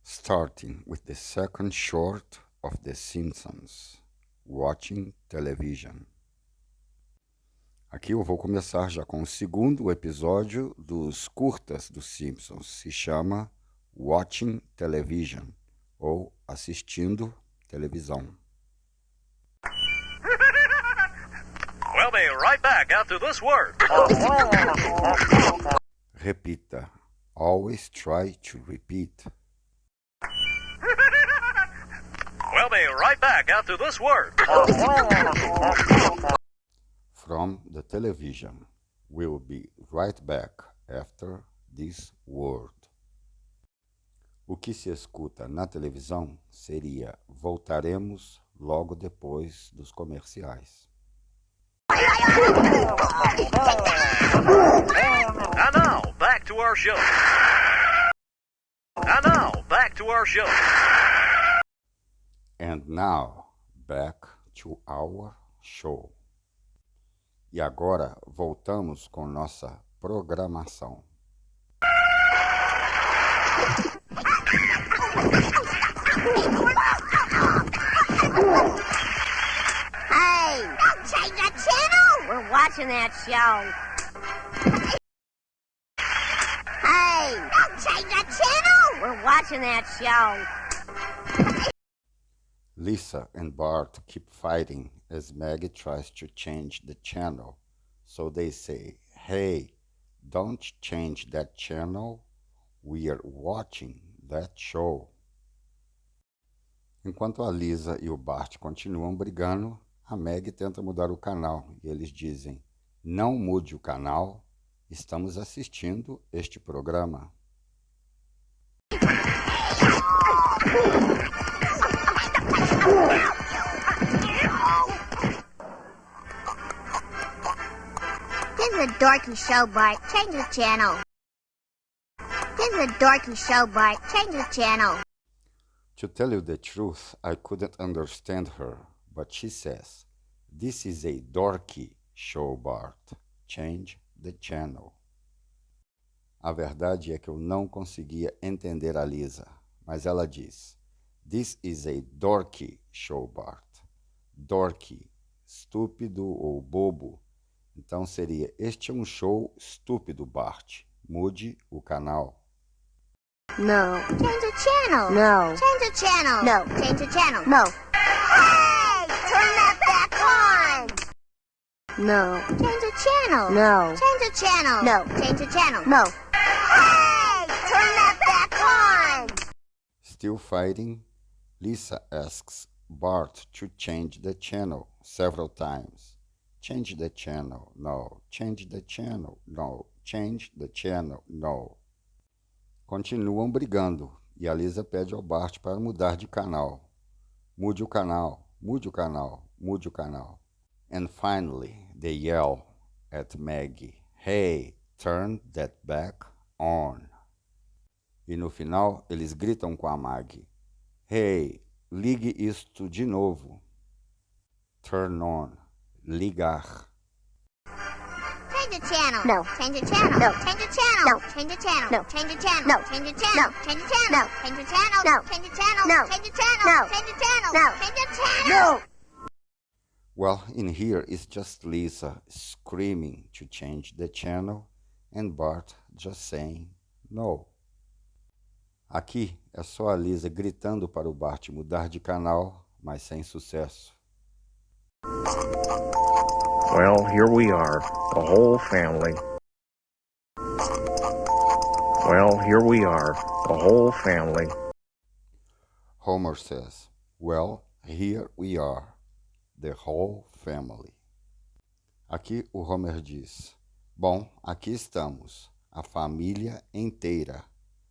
Starting with the second short of The Simpsons, Watching Television. Aqui eu vou começar já com o segundo episódio dos curtas dos Simpsons. Se chama Watching Television, ou Assistindo Televisão. We'll be right back after this word. Repita. Always try to repeat. We'll be right back after this word. From the television. We'll be right back after this word. O que se escuta na televisão seria voltaremos logo depois dos comerciais. And now, back to our show. And now, back to our show. And now, back to our show. E agora voltamos com nossa programação. Hey, don't change that channel! We're watching that show. Hey, don't change that channel! We're watching that show. Lisa and Bart keep fighting as Maggie tries to change the channel. So they say, hey, don't change that channel. We are watching that show. Enquanto a Lisa e o Bart continuam brigando, a Maggie tenta mudar o canal e eles dizem, não mude o canal, estamos assistindo este programa. This is a dorky show, Bart. Change the channel. This is a dorky show, Bart. Change the channel. To tell you the truth, I couldn't understand her, but she says, this is a dorky show, Bart. Change the channel. A verdade é que eu não conseguia entender a Lisa, mas ela diz, this is a dorky show, Bart. Dorky, estúpido ou bobo. Então seria, este é um show estúpido, Bart. Mude o canal. No. Change the channel. No. Change the channel. No. Change the channel. No. Hey! Turn that back on! No. Change the channel. No. Change the channel. No. Change the channel. No. Hey! Turn that back on! Still fighting, Lisa asks Bart to change the channel several times. Change the channel, no. Change the channel, no. Change the channel, no. Continuam brigando e a Lisa pede ao Bart para mudar de canal. Mude o canal, mude o canal, mude o canal. And finally, they yell at Maggie, hey, turn that back on. E no final, eles gritam com a Maggie, hey, ligue isto de novo. Turn on, ligar. Change the channel. No. Change the channel. No. Change the channel. No. Change the channel. No. Change the channel. No. Change the channel. No. Change the channel. No. Change the channel. No. Change the channel. No. Change the channel. No. Change the channel. No. Change the channel. No. Well, in here it's just Lisa screaming to change the channel and Bart just saying no. Aqui é só a Lisa gritando para o Bart mudar de canal, mas sem sucesso. Well, here we are, the whole family. Well, here we are, the whole family. Homer says, well, here we are, the whole family. Aqui o Homer diz, bom, aqui estamos, a família inteira,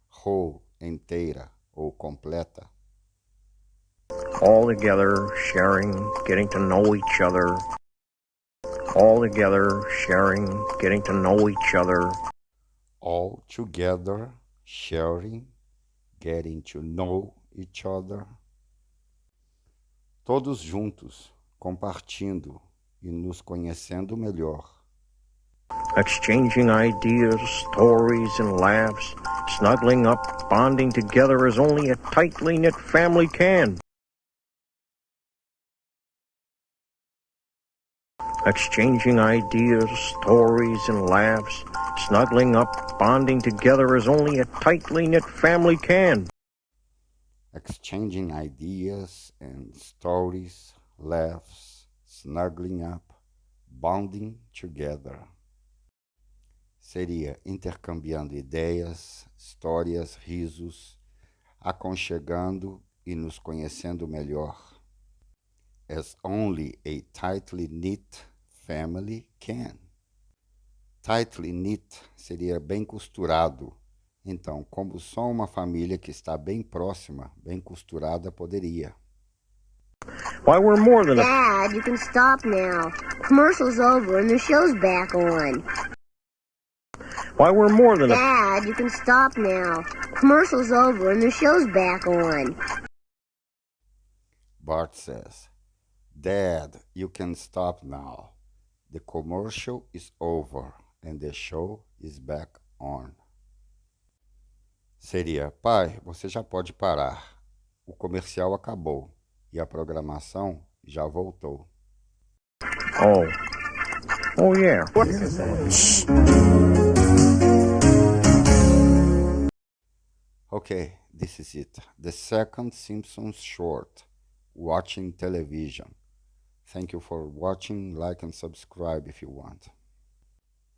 whole, inteira ou completa. All together, sharing, getting to know each other. All together, sharing, getting to know each other. All together, sharing, getting to know each other. Todos juntos, compartilhando e nos conhecendo melhor. exchanging ideas, stories, and laughs, snuggling up, bonding together as only a tightly knit family can. Exchanging ideas, stories, and laughs, snuggling up, bonding together as only a tightly knit family can. Exchanging ideas and stories, laughs, snuggling up, bonding together. Seria intercambiando ideias, histórias, risos, aconchegando e nos conhecendo melhor. As only a tightly knit family can. Tightly knit seria bem costurado. Então, como só uma família que está bem próxima, bem costurada, poderia. Why, we're more than a... Dad, you can stop now. Commercial's over and the show's back on. Why, we're more than a... Dad, you can stop now. Commercial's over and the show's back on. Bart says, Dad, you can stop now. The commercial is over and the show is back on. Seria, pai, você já pode parar. O comercial acabou e a programação já voltou. Oh. Oh, yeah. Okay, this is it. The second Simpsons short, Watching Television. Thank you for watching, like and subscribe if you want.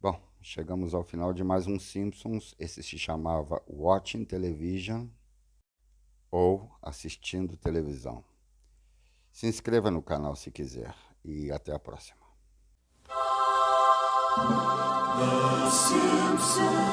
Bom, chegamos ao final de mais um Simpsons. Esse se chamava Watching Television ou Assistindo Televisão. Se inscreva no canal se quiser e até a próxima. The Simpsons.